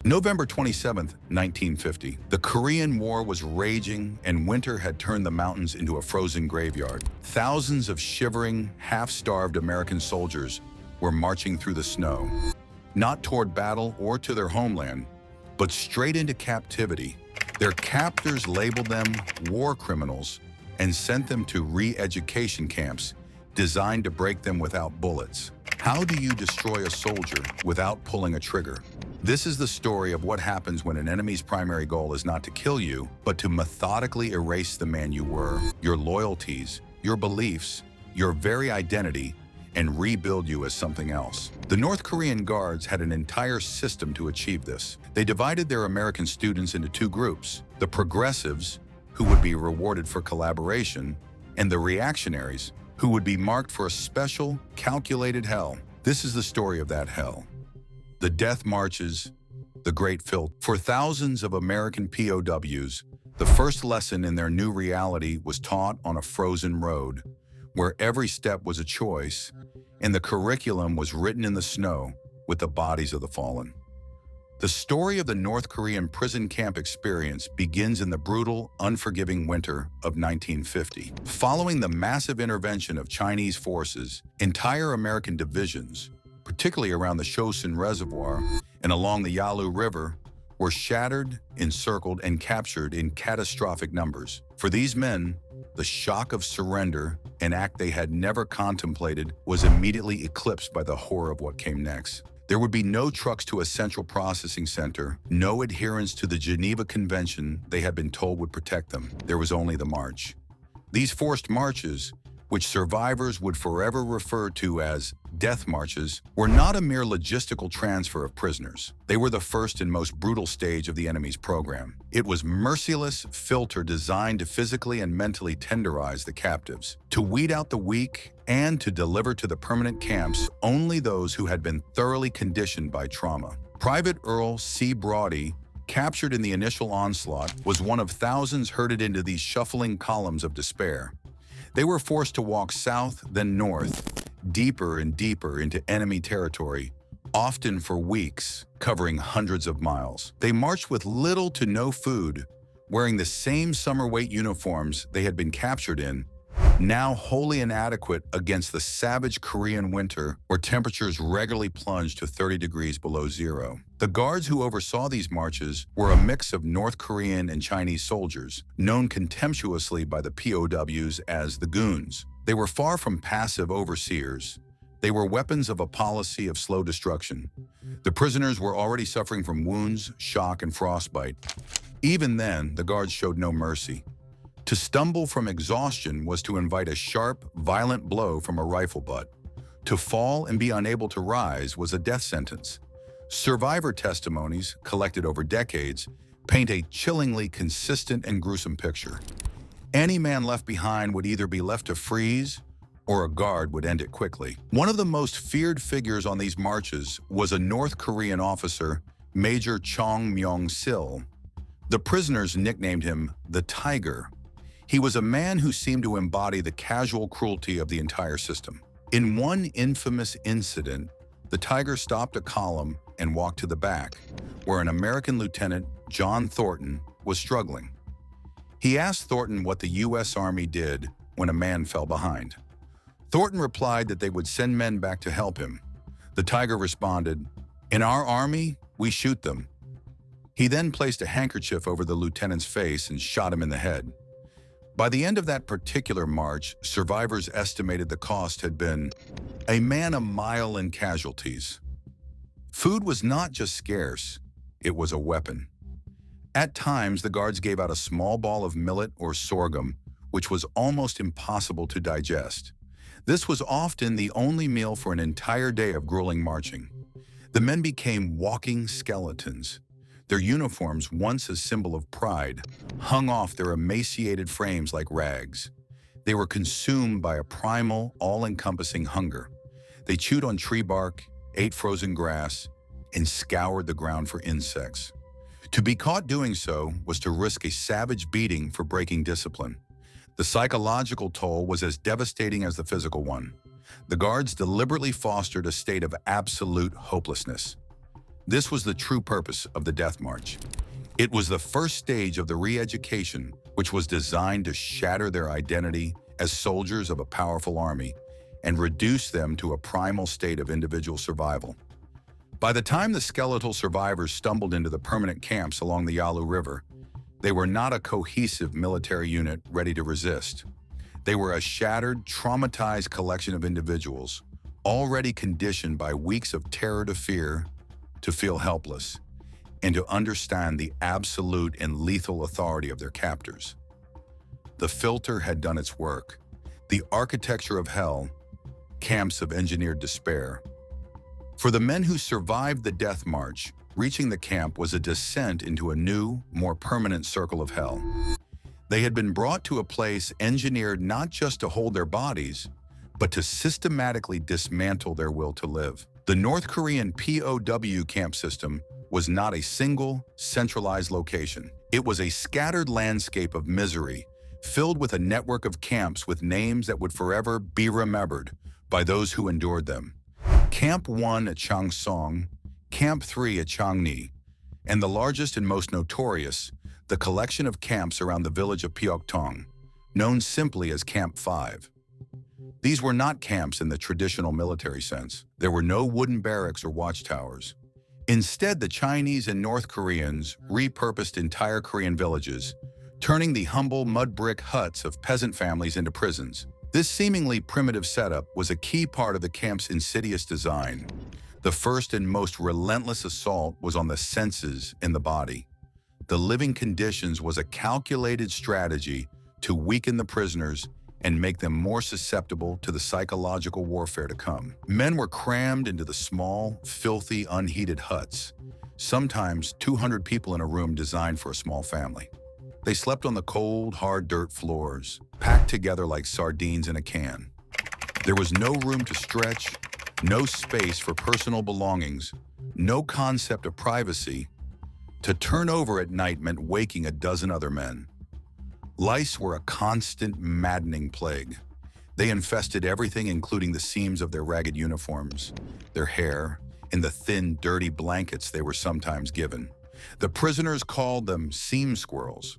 November 27, 1950. The Korean War was raging and winter had turned the mountains into a frozen graveyard. Thousands of shivering, half-starved American soldiers were marching through the snow, not toward battle or to their homeland, but straight into captivity. Their captors labeled them war criminals and sent them to re-education camps designed to break them without bullets. How do you destroy a soldier without pulling a trigger? This is the story of what happens when an enemy's primary goal is not to kill you, but to methodically erase the man you were, your loyalties, your beliefs, your very identity, and rebuild you as something else. The North Korean guards had an entire system to achieve this. They divided their American students into two groups: the progressives, who would be rewarded for collaboration, and the reactionaries, who would be marked for a special, calculated hell. This is the story of that hell. The death marches, the great filth. For thousands of American POWs, the first lesson in their new reality was taught on a frozen road, where every step was a choice, and the curriculum was written in the snow with the bodies of the fallen. The story of the North Korean prison camp experience begins in the brutal, unforgiving winter of 1950. Following the massive intervention of Chinese forces, entire American divisions, particularly around the Chosin Reservoir and along the Yalu River, were shattered, encircled, and captured in catastrophic numbers. For these men, the shock of surrender, an act they had never contemplated, was immediately eclipsed by the horror of what came next. There would be no trucks to a central processing center, no adherence to the Geneva Convention they had been told would protect them. There was only the march. These forced marches, which survivors would forever refer to as death marches, were not a mere logistical transfer of prisoners. They were the first and most brutal stage of the enemy's program. It was merciless filter designed to physically and mentally tenderize the captives, to weed out the weak, and to deliver to the permanent camps only those who had been thoroughly conditioned by trauma. Private Earl C. Brody, captured in the initial onslaught, was one of thousands herded into these shuffling columns of despair. They were forced to walk south, then north, deeper and deeper into enemy territory, often for weeks, covering hundreds of miles. They marched with little to no food, wearing the same summer weight uniforms they had been captured in, now wholly inadequate against the savage Korean winter where temperatures regularly plunged to 30 degrees below zero. The guards who oversaw these marches were a mix of North Korean and Chinese soldiers, known contemptuously by the POWs as the goons. They were far from passive overseers. They were weapons of a policy of slow destruction. The prisoners were already suffering from wounds, shock, and frostbite. Even then, the guards showed no mercy. To stumble from exhaustion was to invite a sharp, violent blow from a rifle butt. To fall and be unable to rise was a death sentence. Survivor testimonies, collected over decades, paint a chillingly consistent and gruesome picture. Any man left behind would either be left to freeze, or a guard would end it quickly. One of the most feared figures on these marches was a North Korean officer, Major Chong Myong-sil. The prisoners nicknamed him the Tiger. He was a man who seemed to embody the casual cruelty of the entire system. In one infamous incident, the Tiger stopped a column and walked to the back, where an American lieutenant, John Thornton, was struggling. He asked Thornton what the U.S. Army did when a man fell behind. Thornton replied that they would send men back to help him. The Tiger responded, "In our army, we shoot them." He then placed a handkerchief over the lieutenant's face and shot him in the head. By the end of that particular march, survivors estimated the cost had been a man a mile in casualties. Food was not just scarce, it was a weapon. At times, the guards gave out a small ball of millet or sorghum, which was almost impossible to digest. This was often the only meal for an entire day of grueling marching. The men became walking skeletons. Their uniforms, once a symbol of pride, hung off their emaciated frames like rags. They were consumed by a primal, all-encompassing hunger. They chewed on tree bark, ate frozen grass, and scoured the ground for insects. To be caught doing so was to risk a savage beating for breaking discipline. The psychological toll was as devastating as the physical one. The guards deliberately fostered a state of absolute hopelessness. This was the true purpose of the Death March. It was the first stage of the re-education, which was designed to shatter their identity as soldiers of a powerful army and reduce them to a primal state of individual survival. By the time the skeletal survivors stumbled into the permanent camps along the Yalu River, they were not a cohesive military unit ready to resist. They were a shattered, traumatized collection of individuals, already conditioned by weeks of terror to fear, to feel helpless, and to understand the absolute and lethal authority of their captors. The filter had done its work. The architecture of hell, camps of engineered despair. For the men who survived the Death March, reaching the camp was a descent into a new, more permanent circle of hell. They had been brought to a place engineered not just to hold their bodies, but to systematically dismantle their will to live. The North Korean POW camp system was not a single, centralized location. It was a scattered landscape of misery, filled with a network of camps with names that would forever be remembered by those who endured them. Camp 1 at Changsong, Camp 3 at Changni, and the largest and most notorious, the collection of camps around the village of Pyeongtaung, known simply as Camp 5. These were not camps in the traditional military sense. There were no wooden barracks or watchtowers. Instead, the Chinese and North Koreans repurposed entire Korean villages, turning the humble mud brick huts of peasant families into prisons. This seemingly primitive setup was a key part of the camp's insidious design. The first and most relentless assault was on the senses and the body. The living conditions was a calculated strategy to weaken the prisoners and make them more susceptible to the psychological warfare to come. Men were crammed into the small, filthy, unheated huts, sometimes 200 people in a room designed for a small family. They slept on the cold, hard dirt floors, packed together like sardines in a can. There was no room to stretch, no space for personal belongings, no concept of privacy. To turn over at night meant waking a dozen other men. Lice were a constant, maddening plague. They infested everything, including the seams of their ragged uniforms, their hair, and the thin, dirty blankets they were sometimes given. The prisoners called them seam squirrels.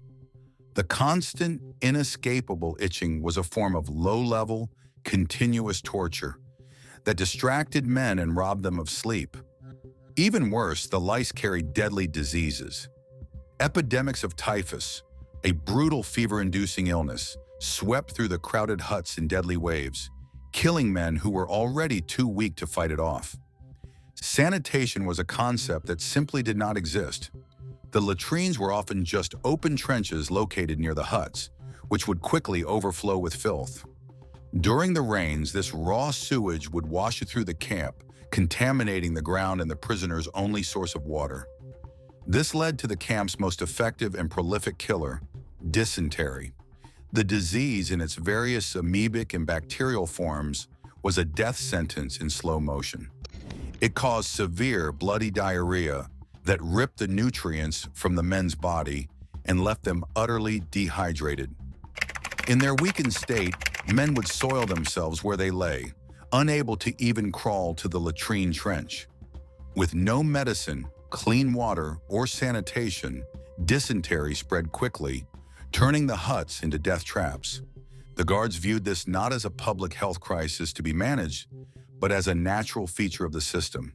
The constant, inescapable itching was a form of low-level, continuous torture that distracted men and robbed them of sleep. Even worse, the lice carried deadly diseases. Epidemics of typhus, a brutal fever-inducing illness, swept through the crowded huts in deadly waves, killing men who were already too weak to fight it off. Sanitation was a concept that simply did not exist. The latrines were often just open trenches located near the huts, which would quickly overflow with filth. During the rains, this raw sewage would wash through the camp, contaminating the ground and the prisoners' only source of water. This led to the camp's most effective and prolific killer, dysentery. The disease, in its various amoebic and bacterial forms, was a death sentence in slow motion. It caused severe bloody diarrhea that ripped the nutrients from the men's body and left them utterly dehydrated. In their weakened state, men would soil themselves where they lay, unable to even crawl to the latrine trench. With no medicine, clean water, or sanitation, dysentery spread quickly, turning the huts into death traps. The guards viewed this not as a public health crisis to be managed, but as a natural feature of the system.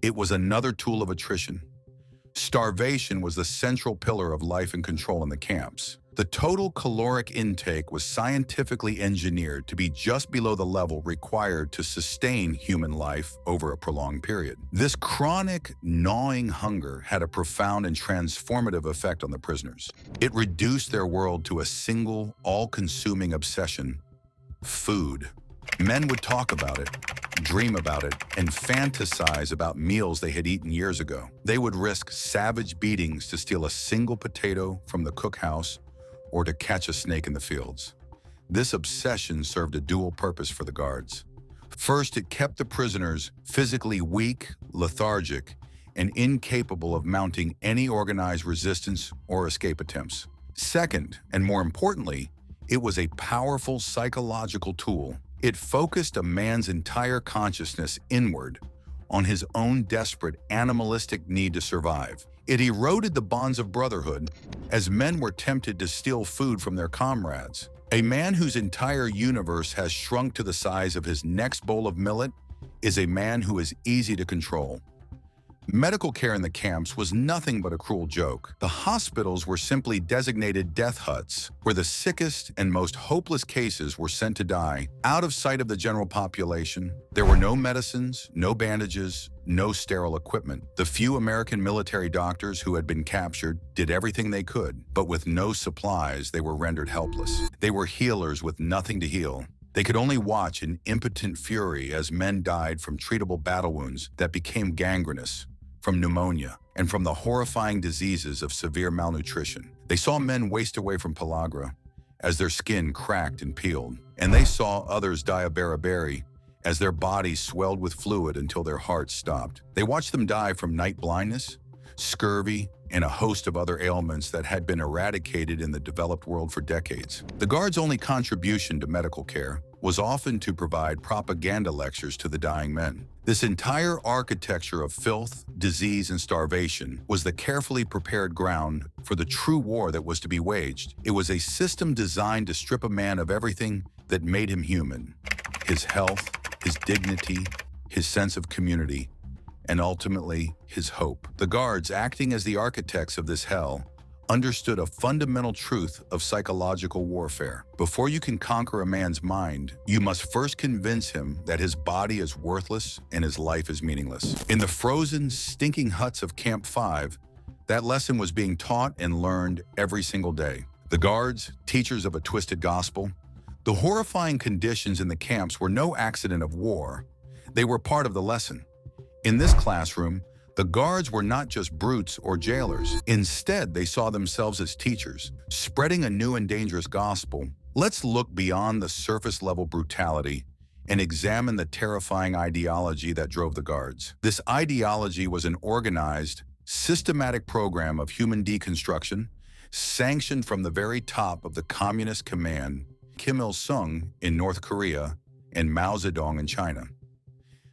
It was another tool of attrition. Starvation was the central pillar of life and control in the camps. The total caloric intake was scientifically engineered to be just below the level required to sustain human life over a prolonged period. This chronic, gnawing hunger had a profound and transformative effect on the prisoners. It reduced their world to a single, all-consuming obsession: food. Men would talk about it, dream about it, and fantasize about meals they had eaten years ago. They would risk savage beatings to steal a single potato from the cookhouse or to catch a snake in the fields. This obsession served a dual purpose for the guards. First, it kept the prisoners physically weak, lethargic, and incapable of mounting any organized resistance or escape attempts. Second, and more importantly, it was a powerful psychological tool. It focused a man's entire consciousness inward, on his own desperate, animalistic need to survive. It eroded the bonds of brotherhood as men were tempted to steal food from their comrades. A man whose entire universe has shrunk to the size of his next bowl of millet is a man who is easy to control. Medical care in the camps was nothing but a cruel joke. The hospitals were simply designated death huts, where the sickest and most hopeless cases were sent to die, out of sight of the general population. There were no medicines, no bandages, no sterile equipment. The few American military doctors who had been captured did everything they could, but with no supplies, they were rendered helpless. They were healers with nothing to heal. They could only watch in impotent fury as men died from treatable battle wounds that became gangrenous, from pneumonia, and from the horrifying diseases of severe malnutrition. They saw men waste away from pellagra as their skin cracked and peeled, and they saw others die of beriberi as their bodies swelled with fluid until their hearts stopped. They watched them die from night blindness, scurvy, and a host of other ailments that had been eradicated in the developed world for decades. The Guards' only contribution to medical care was often to provide propaganda lectures to the dying men. This entire architecture of filth, disease, and starvation was the carefully prepared ground for the true war that was to be waged. It was a system designed to strip a man of everything that made him human: his health, his dignity, his sense of community, and ultimately, his hope. The Guards, acting as the architects of this hell, understood a fundamental truth of psychological warfare. Before you can conquer a man's mind, you must first convince him that his body is worthless and his life is meaningless. In the frozen, stinking huts of Camp 5, that lesson was being taught and learned every single day. The Guards, teachers of a twisted gospel, the horrifying conditions in the camps were no accident of war. They were part of the lesson. In this classroom, the Guards were not just brutes or jailers. Instead, they saw themselves as teachers, spreading a new and dangerous gospel. Let's look beyond the surface-level brutality and examine the terrifying ideology that drove the Guards. This ideology was an organized, systematic program of human deconstruction, sanctioned from the very top of the Communist command, Kim Il-sung in North Korea and Mao Zedong in China.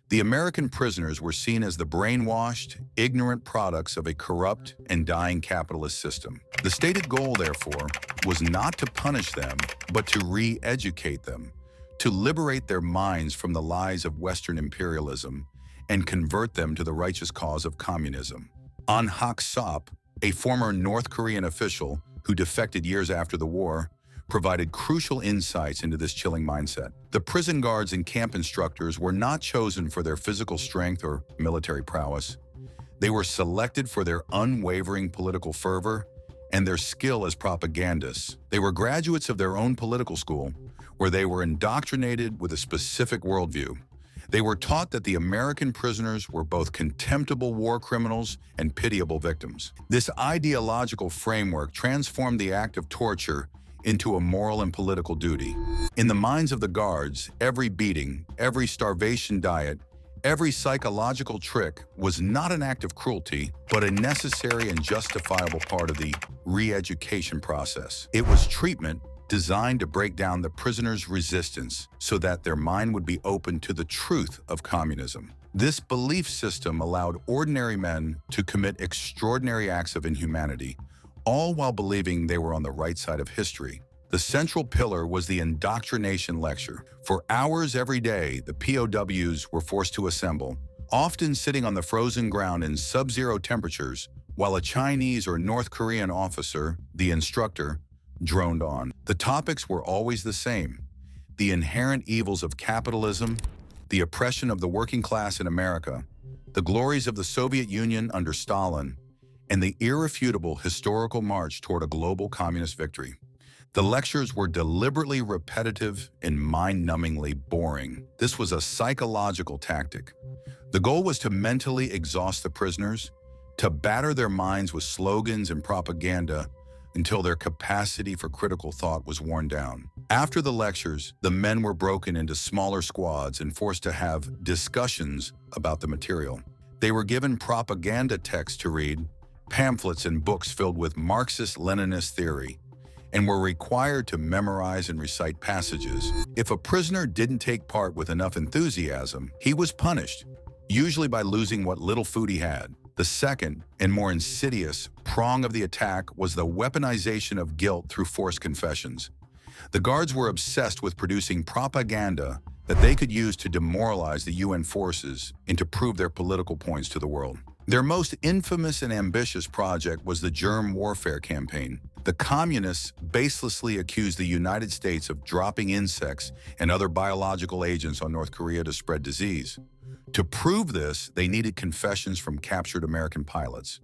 The American prisoners were seen as the brainwashed, ignorant products of a corrupt and dying capitalist system. The stated goal, therefore, was not to punish them, but to re-educate them, to liberate their minds from the lies of Western imperialism and convert them to the righteous cause of communism. An Hak-sop, a former North Korean official who defected years after the war, provided crucial insights into this chilling mindset. The prison guards and camp instructors were not chosen for their physical strength or military prowess. They were selected for their unwavering political fervor and their skill as propagandists. They were graduates of their own political school, where they were indoctrinated with a specific worldview. They were taught that the American prisoners were both contemptible war criminals and pitiable victims. This ideological framework transformed the act of torture into a moral and political duty. In the minds of the Guards, every beating, every starvation diet, every psychological trick was not an act of cruelty, but a necessary and justifiable part of the re-education process. It was treatment designed to break down the prisoners' resistance so that their mind would be open to the truth of communism. This belief system allowed ordinary men to commit extraordinary acts of inhumanity, all while believing they were on the right side of history. The central pillar was the indoctrination lecture. For hours every day, the POWs were forced to assemble, often sitting on the frozen ground in sub-zero temperatures, while a Chinese or North Korean officer, the instructor, droned on. The topics were always the same: the inherent evils of capitalism, the oppression of the working class in America, the glories of the Soviet Union under Stalin, and the irrefutable historical march toward a global communist victory. The lectures were deliberately repetitive and mind-numbingly boring. This was a psychological tactic. The goal was to mentally exhaust the prisoners, to batter their minds with slogans and propaganda until their capacity for critical thought was worn down. After the lectures, the men were broken into smaller squads and forced to have discussions about the material. They were given propaganda texts to read, pamphlets and books filled with Marxist-Leninist theory, and were required to memorize and recite passages. If a prisoner didn't take part with enough enthusiasm, he was punished, usually by losing what little food he had. The second, and more insidious, prong of the attack was the weaponization of guilt through forced confessions. The guards were obsessed with producing propaganda that they could use to demoralize the UN forces and to prove their political points to the world. Their most infamous and ambitious project was the germ warfare campaign. The communists baselessly accused the United States of dropping insects and other biological agents on North Korea to spread disease. To prove this, they needed confessions from captured American pilots.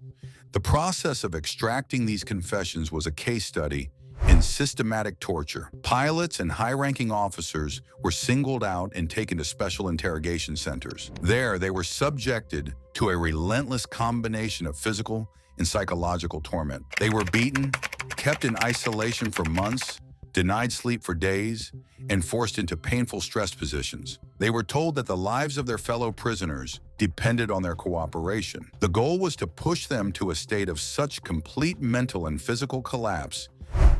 The process of extracting these confessions was a case study in systematic torture. Pilots and high-ranking officers were singled out and taken to special interrogation centers. There, they were subjected to a relentless combination of physical and psychological torment. They were beaten, kept in isolation for months, denied sleep for days, and forced into painful stress positions. They were told that the lives of their fellow prisoners depended on their cooperation. The goal was to push them to a state of such complete mental and physical collapse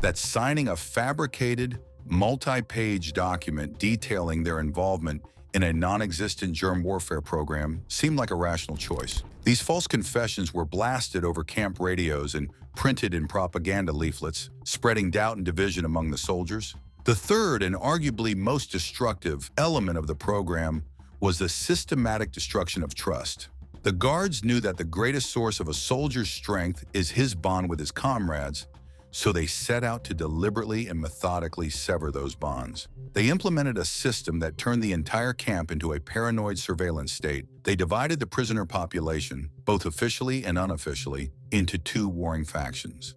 that signing a fabricated, multi-page document detailing their involvement in a non-existent germ warfare program seemed like a rational choice. These false confessions were blasted over camp radios and printed in propaganda leaflets, spreading doubt and division among the soldiers. The third and arguably most destructive element of the program was the systematic destruction of trust. The guards knew that the greatest source of a soldier's strength is his bond with his comrades, so they set out to deliberately and methodically sever those bonds. They implemented a system that turned the entire camp into a paranoid surveillance state. They divided the prisoner population, both officially and unofficially, into two warring factions: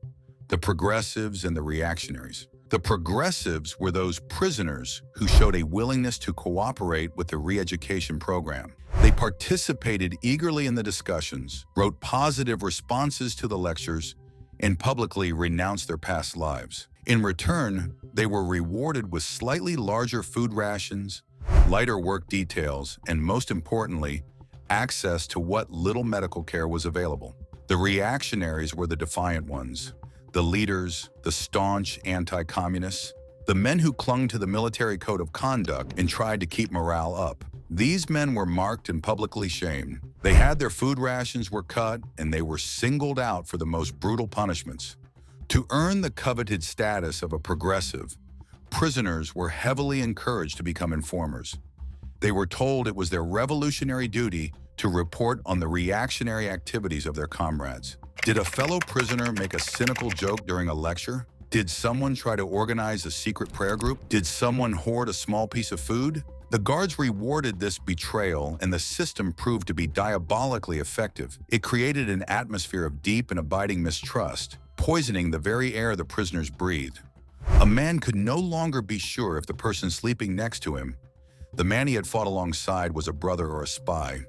the progressives and the reactionaries. The progressives were those prisoners who showed a willingness to cooperate with the re-education program. They participated eagerly in the discussions, wrote positive responses to the lectures, and publicly renounced their past lives. In return, they were rewarded with slightly larger food rations, lighter work details, and most importantly, access to what little medical care was available. The reactionaries were the defiant ones, the leaders, the staunch anti-communists, the men who clung to the military code of conduct and tried to keep morale up. These men were marked and publicly shamed. They had their food rations were cut, and they were singled out for the most brutal punishments. To earn the coveted status of a progressive, prisoners were heavily encouraged to become informers. They were told it was their revolutionary duty to report on the reactionary activities of their comrades. Did a fellow prisoner make a cynical joke during a lecture? Did someone try to organize a secret prayer group? Did someone hoard a small piece of food? The guards rewarded this betrayal, and the system proved to be diabolically effective. It created an atmosphere of deep and abiding mistrust, poisoning the very air the prisoners breathed. A man could no longer be sure if the person sleeping next to him, the man he had fought alongside, was a brother or a spy.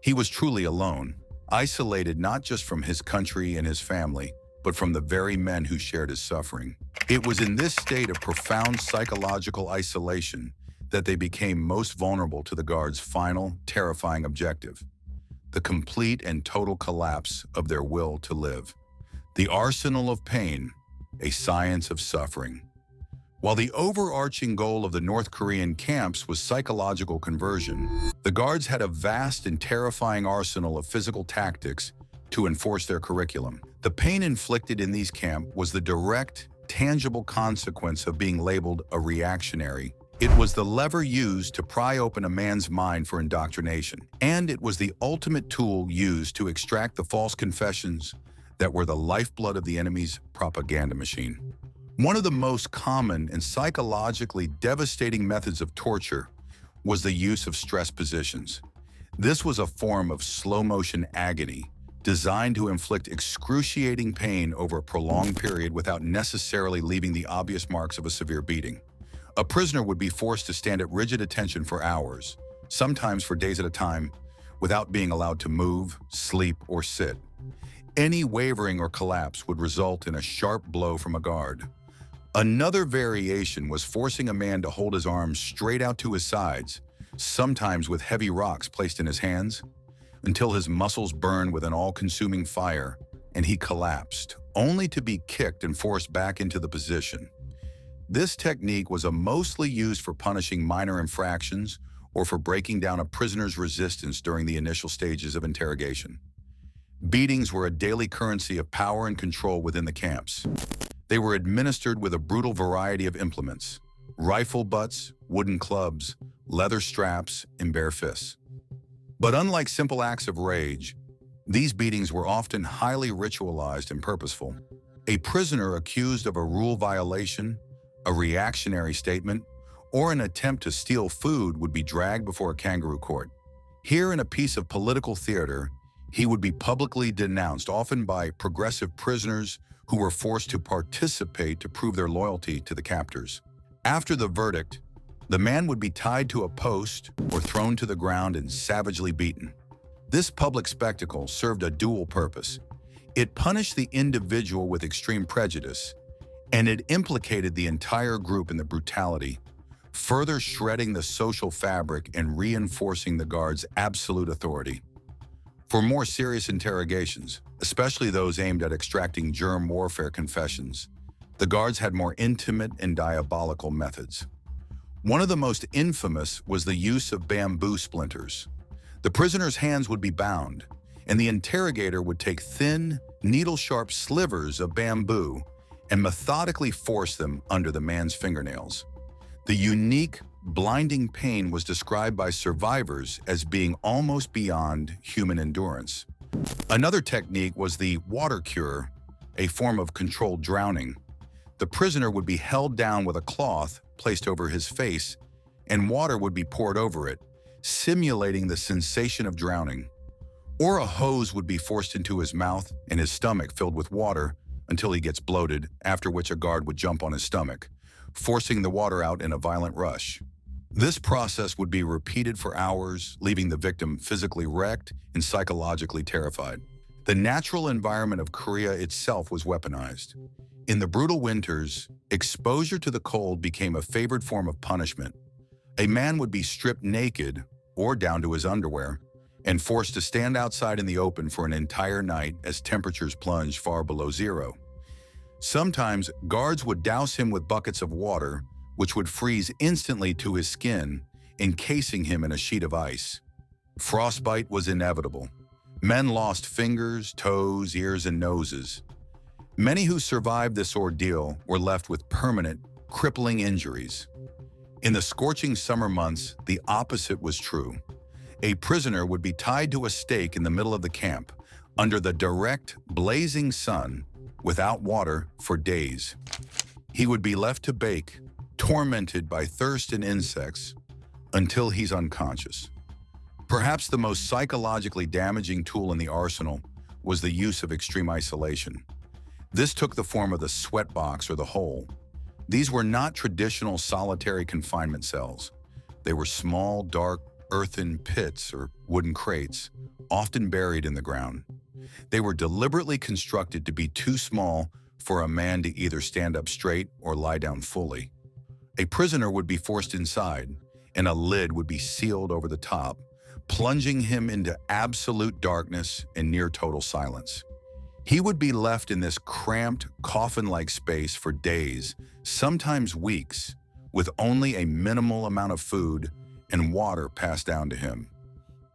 He was truly alone, isolated not just from his country and his family, but from the very men who shared his suffering. It was in this state of profound psychological isolation that they became most vulnerable to the guards' final, terrifying objective: the complete and total collapse of their will to live. The arsenal of pain, a science of suffering. While the overarching goal of the North Korean camps was psychological conversion, the guards had a vast and terrifying arsenal of physical tactics to enforce their curriculum. The pain inflicted in these camps was the direct, tangible consequence of being labeled a reactionary. It was the lever used to pry open a man's mind for indoctrination, and it was the ultimate tool used to extract the false confessions that were the lifeblood of the enemy's propaganda machine. One of the most common and psychologically devastating methods of torture was the use of stress positions. This was a form of slow-motion agony designed to inflict excruciating pain over a prolonged period without necessarily leaving the obvious marks of a severe beating. A prisoner would be forced to stand at rigid attention for hours, sometimes for days at a time, without being allowed to move, sleep, or sit. Any wavering or collapse would result in a sharp blow from a guard. Another variation was forcing a man to hold his arms straight out to his sides, sometimes with heavy rocks placed in his hands, until his muscles burned with an all-consuming fire and he collapsed, only to be kicked and forced back into the position. This technique was mostly used for punishing minor infractions or for breaking down a prisoner's resistance during the initial stages of interrogation. Beatings were a daily currency of power and control within the camps. They were administered with a brutal variety of implements: rifle butts, wooden clubs, leather straps, and bare fists. But unlike simple acts of rage, these beatings were often highly ritualized and purposeful. A prisoner accused of a rule violation, a reactionary statement, or an attempt to steal food would be dragged before a kangaroo court. Here, in a piece of political theater, he would be publicly denounced, often by progressive prisoners who were forced to participate to prove their loyalty to the captors. After the verdict, the man would be tied to a post or thrown to the ground and savagely beaten. This public spectacle served a dual purpose. It punished the individual with extreme prejudice, and it implicated the entire group in the brutality, further shredding the social fabric and reinforcing the guards' absolute authority. For more serious interrogations, especially those aimed at extracting germ warfare confessions, the guards had more intimate and diabolical methods. One of the most infamous was the use of bamboo splinters. The prisoner's hands would be bound, and the interrogator would take thin, needle-sharp slivers of bamboo and methodically force them under the man's fingernails. The unique, blinding pain was described by survivors as being almost beyond human endurance. Another technique was the water cure, a form of controlled drowning. The prisoner would be held down with a cloth placed over his face, and water would be poured over it, simulating the sensation of drowning. Or a hose would be forced into his mouth and his stomach filled with water until he gets bloated, after which a guard would jump on his stomach, forcing the water out in a violent rush. This process would be repeated for hours, leaving the victim physically wrecked and psychologically terrified. The natural environment of Korea itself was weaponized. In the brutal winters, exposure to the cold became a favored form of punishment. A man would be stripped naked, or down to his underwear, and forced to stand outside in the open for an entire night as temperatures plunged far below zero. Sometimes, guards would douse him with buckets of water, which would freeze instantly to his skin, encasing him in a sheet of ice. Frostbite was inevitable. Men lost fingers, toes, ears, and noses. Many who survived this ordeal were left with permanent, crippling injuries. In the scorching summer months, the opposite was true. A prisoner would be tied to a stake in the middle of the camp, under the direct, blazing sun, without water for days. He would be left to bake, tormented by thirst and insects, until he's unconscious. Perhaps the most psychologically damaging tool in the arsenal was the use of extreme isolation. This took the form of the sweat box or the hole. These were not traditional solitary confinement cells. They were small, dark, earthen pits or wooden crates, often buried in the ground. They were deliberately constructed to be too small for a man to either stand up straight or lie down fully. A prisoner would be forced inside, and a lid would be sealed over the top, plunging him into absolute darkness and near total silence. He would be left in this cramped, coffin-like space for days, sometimes weeks, with only a minimal amount of food and water passed down to him.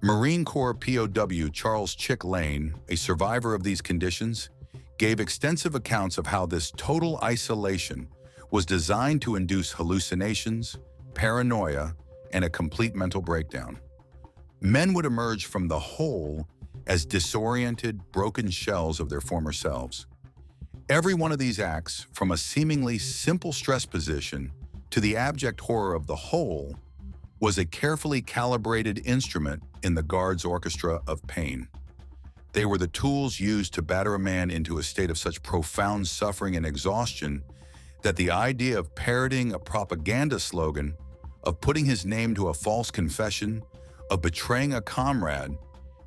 Marine Corps POW Charles Chick Lane, a survivor of these conditions, gave extensive accounts of how this total isolation was designed to induce hallucinations, paranoia, and a complete mental breakdown. Men would emerge from the hole as disoriented, broken shells of their former selves. Every one of these acts, from a seemingly simple stress position to the abject horror of the whole, was a carefully calibrated instrument in the guards' orchestra of pain. They were the tools used to batter a man into a state of such profound suffering and exhaustion that the idea of parroting a propaganda slogan, of putting his name to a false confession, of betraying a comrade,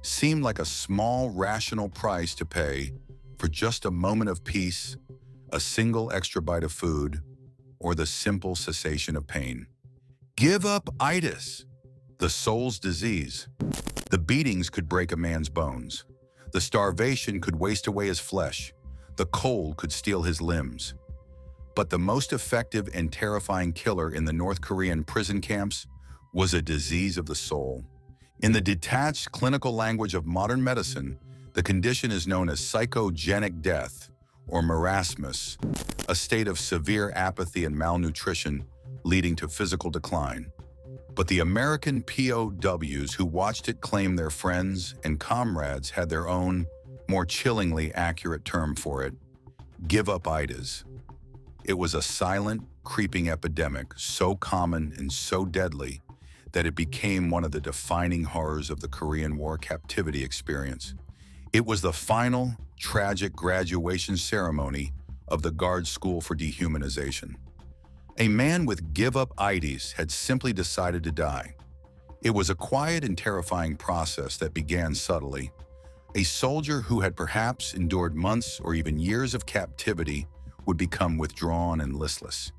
seemed like a small, rational price to pay for just a moment of peace, a single extra bite of food, or the simple cessation of pain. Give up itis, the soul's disease. The beatings could break a man's bones. The starvation could waste away his flesh. The cold could steal his limbs. But the most effective and terrifying killer in the North Korean prison camps was a disease of the soul. In the detached clinical language of modern medicine, the condition is known as psychogenic death, or marasmus, a state of severe apathy and malnutrition leading to physical decline. But the American POWs who watched it claim their friends and comrades had their own, more chillingly accurate term for it: give-up-itis. It was a silent, creeping epidemic, so common and so deadly that it became one of the defining horrors of the Korean War captivity experience. It was the final, tragic graduation ceremony of the Guard School for Dehumanization. A man with give-up-itis had simply decided to die. It was a quiet and terrifying process that began subtly. A soldier who had perhaps endured months or even years of captivity would become withdrawn and listless.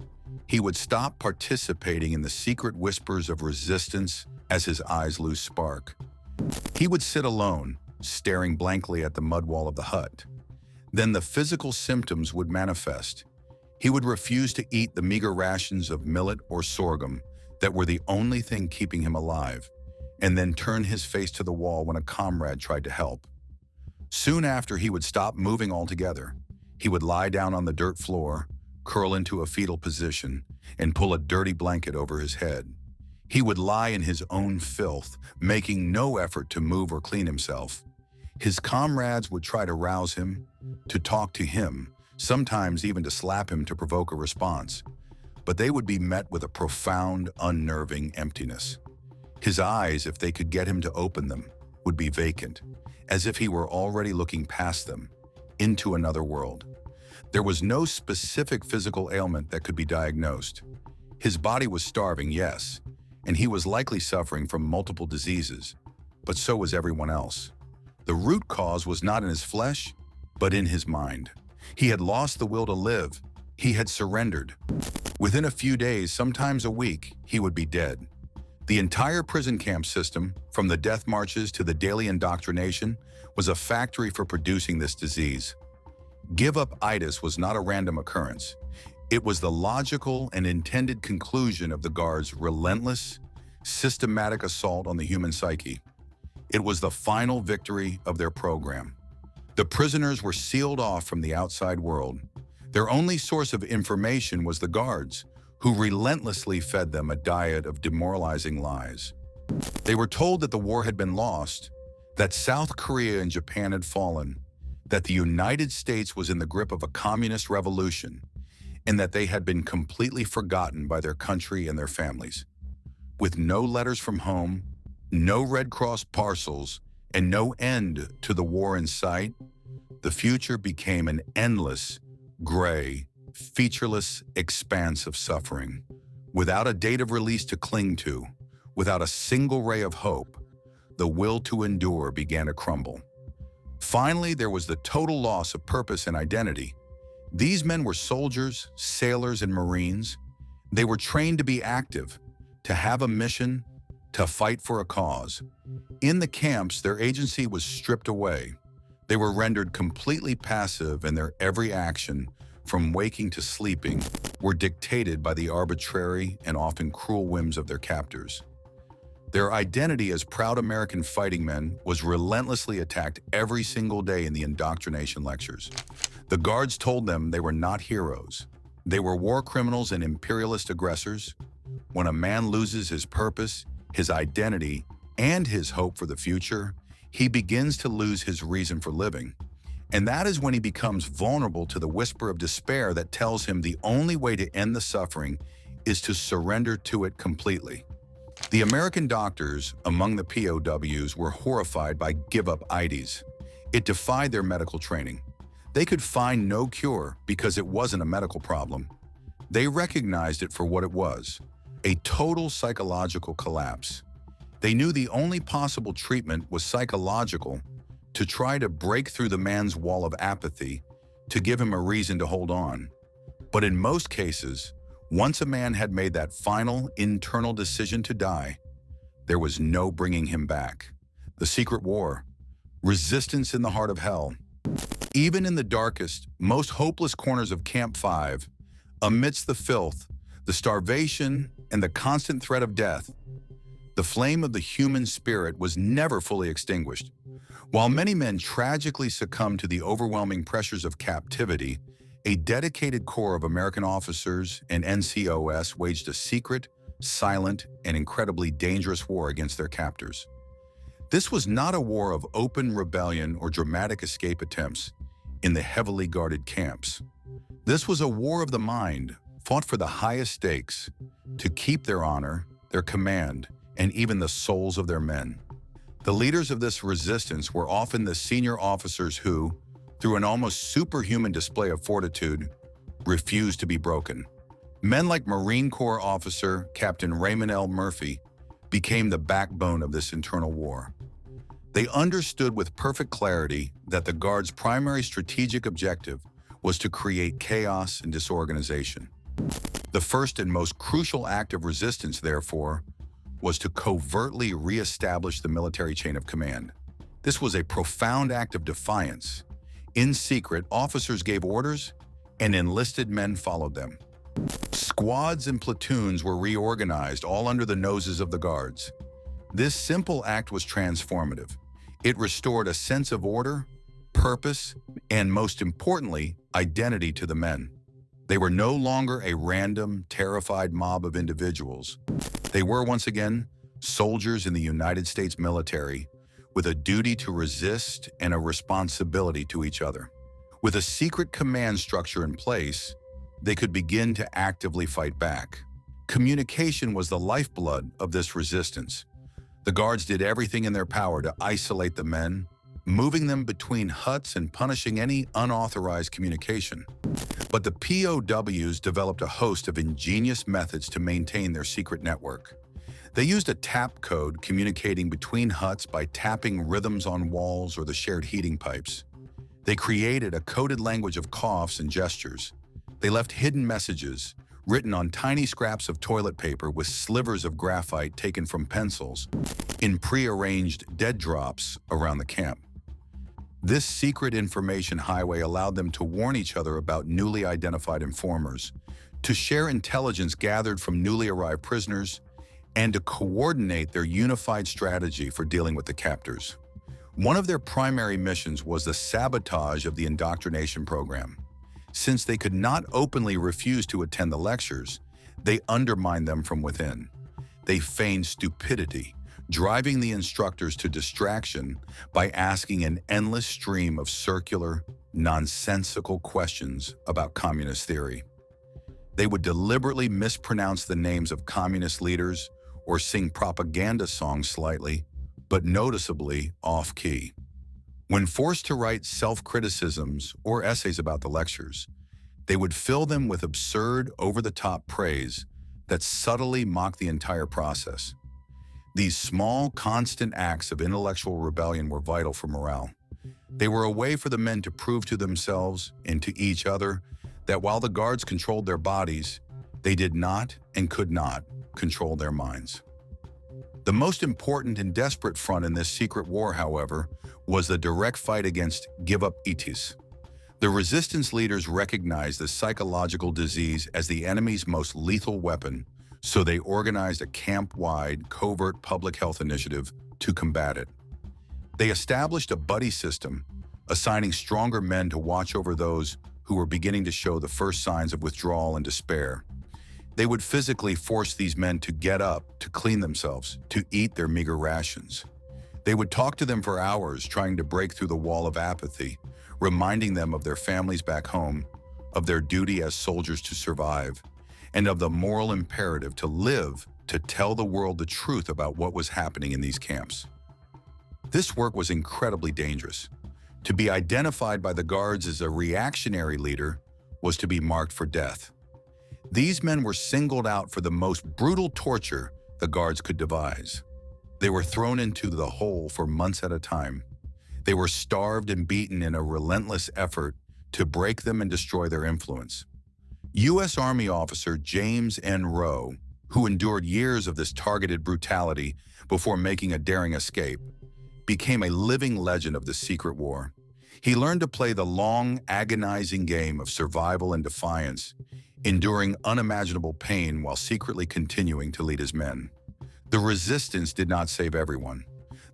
He would stop participating in the secret whispers of resistance as his eyes lose spark. He would sit alone, staring blankly at the mud wall of the hut. Then the physical symptoms would manifest. He would refuse to eat the meager rations of millet or sorghum that were the only thing keeping him alive, and then turn his face to the wall when a comrade tried to help. Soon after, he would stop moving altogether. He would lie down on the dirt floor, curl into a fetal position, and pull a dirty blanket over his head. He would lie in his own filth, making no effort to move or clean himself. His comrades would try to rouse him, to talk to him, sometimes even to slap him to provoke a response. But they would be met with a profound, unnerving emptiness. His eyes, if they could get him to open them, would be vacant, as if he were already looking past them, into another world. There was no specific physical ailment that could be diagnosed. His body was starving, yes, and he was likely suffering from multiple diseases, but so was everyone else. The root cause was not in his flesh, but in his mind. He had lost the will to live. He had surrendered. Within a few days, sometimes a week, he would be dead. The entire prison camp system, from the death marches to the daily indoctrination, was a factory for producing this disease. Give-up-itis was not a random occurrence. It was the logical and intended conclusion of the Guards' relentless, systematic assault on the human psyche. It was the final victory of their program. The prisoners were sealed off from the outside world. Their only source of information was the Guards, who relentlessly fed them a diet of demoralizing lies. They were told that the war had been lost, that South Korea and Japan had fallen, that the United States was in the grip of a communist revolution, and that they had been completely forgotten by their country and their families. With no letters from home, no Red Cross parcels, and no end to the war in sight, the future became an endless, gray, featureless expanse of suffering. Without a date of release to cling to, without a single ray of hope, the will to endure began to crumble. Finally, there was the total loss of purpose and identity. These men were soldiers, sailors, and Marines. They were trained to be active, to have a mission, to fight for a cause. In the camps, their agency was stripped away. They were rendered completely passive, and their every action, from waking to sleeping, were dictated by the arbitrary and often cruel whims of their captors. Their identity as proud American fighting men was relentlessly attacked every single day in the indoctrination lectures. The Guards told them they were not heroes. They were war criminals and imperialist aggressors. When a man loses his purpose, his identity, and his hope for the future, he begins to lose his reason for living. And that is when he becomes vulnerable to the whisper of despair that tells him the only way to end the suffering is to surrender to it completely. The American doctors among the POWs were horrified by give-up-itis. It defied their medical training. They could find no cure because it wasn't a medical problem. They recognized it for what it was, a total psychological collapse. They knew the only possible treatment was psychological, to try to break through the man's wall of apathy, to give him a reason to hold on. But in most cases, once a man had made that final internal decision to die, there was no bringing him back. The secret war, resistance in the heart of hell. Even in the darkest, most hopeless corners of Camp 5, amidst the filth, the starvation, and the constant threat of death, The flame of the human spirit was never fully extinguished. While many men tragically succumbed to the overwhelming pressures of captivity, a dedicated corps of American officers and NCOS waged a secret, silent, and incredibly dangerous war against their captors. This was not a war of open rebellion or dramatic escape attempts in the heavily guarded camps. This was a war of the mind, fought for the highest stakes, to keep their honor, their command, and even the souls of their men. The leaders of this resistance were often the senior officers who, through an almost superhuman display of fortitude, refused to be broken. Men like Marine Corps officer Captain Raymond L. Murphy became the backbone of this internal war. They understood with perfect clarity that the Guard's primary strategic objective was to create chaos and disorganization. The first and most crucial act of resistance, therefore, was to covertly re-establish the military chain of command. This was a profound act of defiance. In secret, officers gave orders, and enlisted men followed them. Squads and platoons were reorganized, all under the noses of the Guards. This simple act was transformative. It restored a sense of order, purpose, and most importantly, identity to the men. They were no longer a random, terrified mob of individuals. They were, once again, soldiers in the United States military, with a duty to resist and a responsibility to each other. With a secret command structure in place, they could begin to actively fight back. Communication was the lifeblood of this resistance. The Guards did everything in their power to isolate the men, moving them between huts and punishing any unauthorized communication. But the POWs developed a host of ingenious methods to maintain their secret network. They used a tap code, communicating between huts by tapping rhythms on walls or the shared heating pipes. They created a coded language of coughs and gestures. They left hidden messages, written on tiny scraps of toilet paper with slivers of graphite taken from pencils, in prearranged dead drops around the camp. This secret information highway allowed them to warn each other about newly identified informers, to share intelligence gathered from newly arrived prisoners, and to coordinate their unified strategy for dealing with the captors. One of their primary missions was the sabotage of the indoctrination program. Since they could not openly refuse to attend the lectures, they undermined them from within. They feigned stupidity, driving the instructors to distraction by asking an endless stream of circular, nonsensical questions about communist theory. They would deliberately mispronounce the names of communist leaders or sing propaganda songs slightly, but noticeably off-key. When forced to write self-criticisms or essays about the lectures, they would fill them with absurd, over-the-top praise that subtly mocked the entire process. These small, constant acts of intellectual rebellion were vital for morale. They were a way for the men to prove to themselves and to each other that while the Guards controlled their bodies, they did not and could not control their minds. The most important and desperate front in this secret war, however, was the direct fight against captivity. The resistance leaders recognized the psychological disease as the enemy's most lethal weapon, so they organized a camp-wide, covert public health initiative to combat it. They established a buddy system, assigning stronger men to watch over those who were beginning to show the first signs of withdrawal and despair. They would physically force these men to get up, to clean themselves, to eat their meager rations. They would talk to them for hours, trying to break through the wall of apathy, reminding them of their families back home, of their duty as soldiers to survive, and of the moral imperative to live, to tell the world the truth about what was happening in these camps. This work was incredibly dangerous. To be identified by the Guards as a reactionary leader was to be marked for death. These men were singled out for the most brutal torture the Guards could devise. They were thrown into the hole for months at a time. They were starved and beaten in a relentless effort to break them and destroy their influence. U.S. Army officer James N. Rowe, who endured years of this targeted brutality before making a daring escape, became a living legend of the secret war. He learned to play the long, agonizing game of survival and defiance, enduring unimaginable pain while secretly continuing to lead his men. The resistance did not save everyone.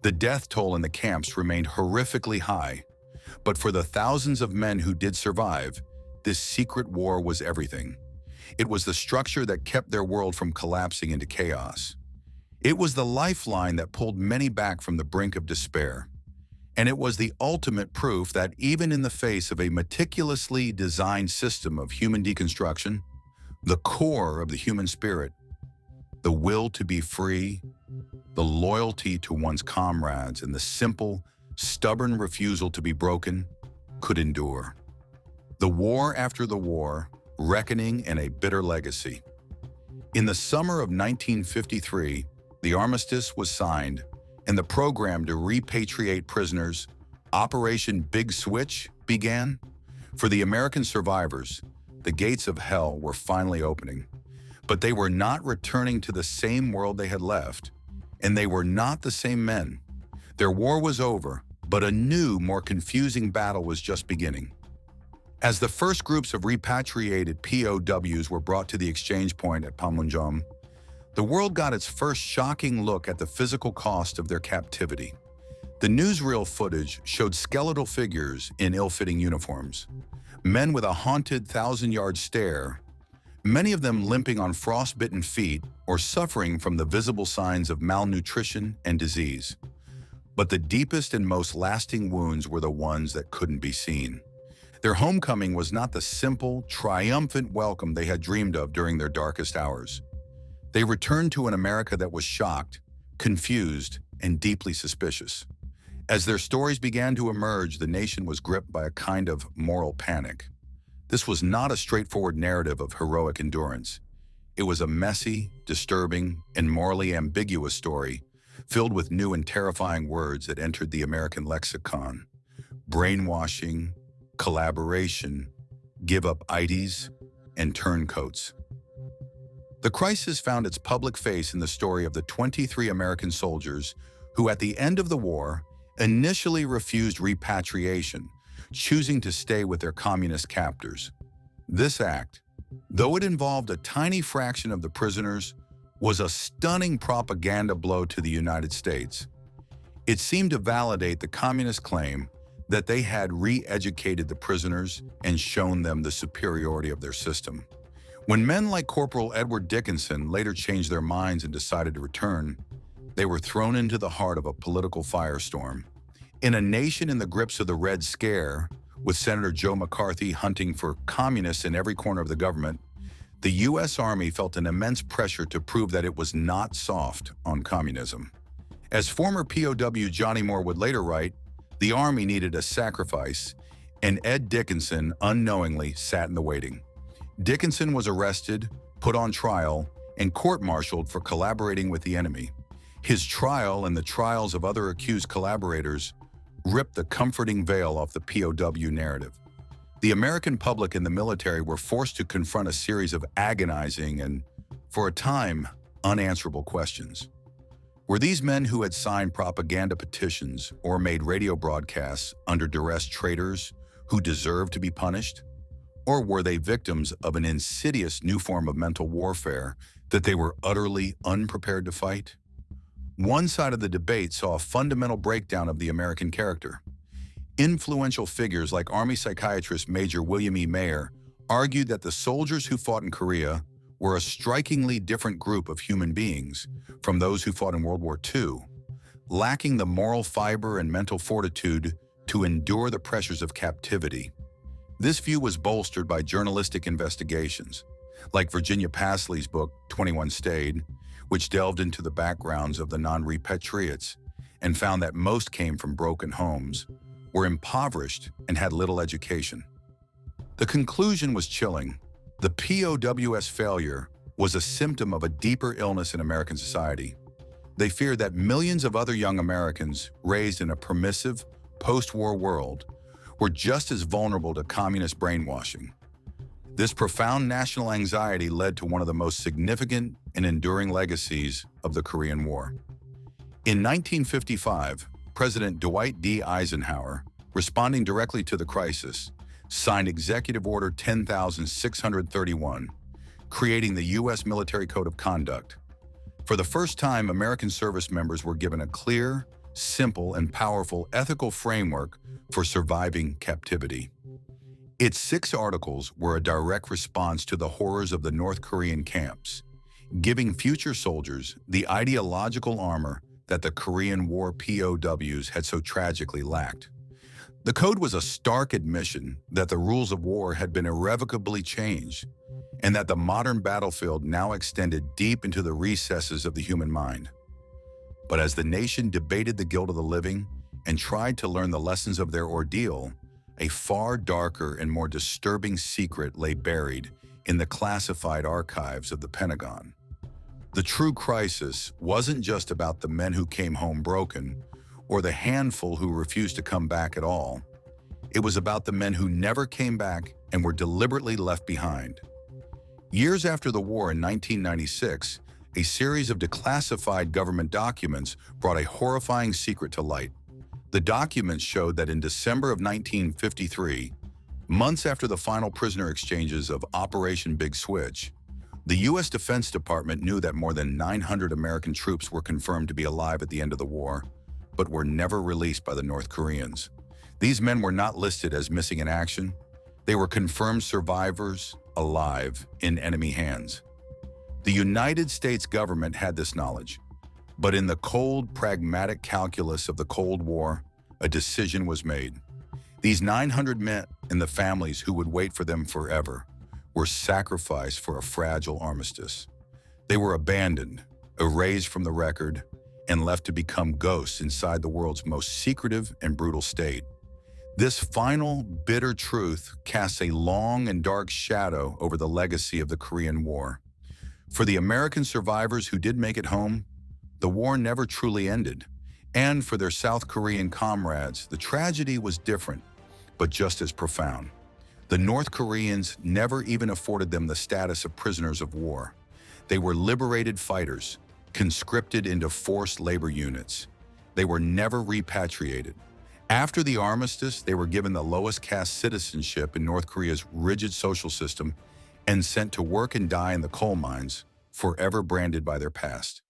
The death toll in the camps remained horrifically high, but for the thousands of men who did survive, this secret war was everything. It was the structure that kept their world from collapsing into chaos. It was the lifeline that pulled many back from the brink of despair. And it was the ultimate proof that even in the face of a meticulously designed system of human deconstruction, the core of the human spirit, the will to be free, the loyalty to one's comrades, and the simple, stubborn refusal to be broken, could endure. The war after the war, reckoning and a bitter legacy. In the summer of 1953, the armistice was signed, and the program to repatriate prisoners, Operation Big Switch, began. For the American survivors, the gates of hell were finally opening. But they were not returning to the same world they had left, and they were not the same men. Their war was over, but a new, more confusing battle was just beginning. As the first groups of repatriated POWs were brought to the exchange point at Panmunjom, the world got its first shocking look at the physical cost of their captivity. The newsreel footage showed skeletal figures in ill-fitting uniforms, men with a haunted thousand-yard stare, many of them limping on frostbitten feet or suffering from the visible signs of malnutrition and disease. But the deepest and most lasting wounds were the ones that couldn't be seen. Their homecoming was not the simple, triumphant welcome they had dreamed of during their darkest hours. They returned to an America that was shocked, confused, and deeply suspicious. As their stories began to emerge, the nation was gripped by a kind of moral panic. This was not a straightforward narrative of heroic endurance. It was a messy, disturbing, and morally ambiguous story, filled with new and terrifying words that entered the American lexicon. Brainwashing, collaboration, give up IDs, and turncoats. The crisis found its public face in the story of the 23 American soldiers who, at the end of the war, initially refused repatriation, choosing to stay with their communist captors. This act, though it involved a tiny fraction of the prisoners, was a stunning propaganda blow to the United States. It seemed to validate the communist claim that they had re-educated the prisoners and shown them the superiority of their system. When men like Corporal Edward Dickinson later changed their minds and decided to return, they were thrown into the heart of a political firestorm. In a nation in the grips of the Red Scare, with Senator Joe McCarthy hunting for communists in every corner of the government, the U.S. Army felt an immense pressure to prove that it was not soft on communism. As former POW Johnny Moore would later write, the Army needed a sacrifice, and Ed Dickinson unknowingly sat in the waiting. Dickinson was arrested, put on trial, and court-martialed for collaborating with the enemy. His trial and the trials of other accused collaborators ripped the comforting veil off the POW narrative. The American public and the military were forced to confront a series of agonizing and, for a time, unanswerable questions. Were these men who had signed propaganda petitions or made radio broadcasts under duress traitors who deserved to be punished? Or were they victims of an insidious new form of mental warfare that they were utterly unprepared to fight? One side of the debate saw a fundamental breakdown of the American character. Influential figures like Army psychiatrist Major William E. Mayer argued that the soldiers who fought in Korea were a strikingly different group of human beings from those who fought in World War II, lacking the moral fiber and mental fortitude to endure the pressures of captivity. This view was bolstered by journalistic investigations, like Virginia Pasley's book, 21 Stayed, which delved into the backgrounds of the non-repatriates and found that most came from broken homes, were impoverished, and had little education. The conclusion was chilling. The POW's failure was a symptom of a deeper illness in American society. They feared that millions of other young Americans raised in a permissive, post-war world were just as vulnerable to communist brainwashing. This profound national anxiety led to one of the most significant and enduring legacies of the Korean War. In 1955, President Dwight D. Eisenhower, responding directly to the crisis, signed Executive Order 10,631, creating the U.S. Military Code of Conduct. For the first time, American service members were given a clear, simple, and powerful ethical framework for surviving captivity. Its 6 articles were a direct response to the horrors of the North Korean camps, giving future soldiers the ideological armor that the Korean War POWs had so tragically lacked. The code was a stark admission that the rules of war had been irrevocably changed, and that the modern battlefield now extended deep into the recesses of the human mind. But as the nation debated the guilt of the living and tried to learn the lessons of their ordeal, a far darker and more disturbing secret lay buried in the classified archives of the Pentagon. The true crisis wasn't just about the men who came home broken, or the handful who refused to come back at all. It was about the men who never came back and were deliberately left behind. Years after the war in 1996, a series of declassified government documents brought a horrifying secret to light. The documents showed that in December of 1953, months after the final prisoner exchanges of Operation Big Switch, the U.S. Defense Department knew that more than 900 American troops were confirmed to be alive at the end of the war, but were never released by the North Koreans. These men were not listed as missing in action. They were confirmed survivors, alive, in enemy hands. The United States government had this knowledge, but in the cold, pragmatic calculus of the Cold War, a decision was made. These 900 men and the families who would wait for them forever were sacrificed for a fragile armistice. They were abandoned, erased from the record, and left to become ghosts inside the world's most secretive and brutal state. This final, bitter truth casts a long and dark shadow over the legacy of the Korean War. For the American survivors who did make it home, the war never truly ended. And for their South Korean comrades, the tragedy was different, but just as profound. The North Koreans never even afforded them the status of prisoners of war. They were liberated fighters, conscripted into forced labor units. They were never repatriated. After the armistice, they were given the lowest caste citizenship in North Korea's rigid social system and sent to work and die in the coal mines, forever branded by their past.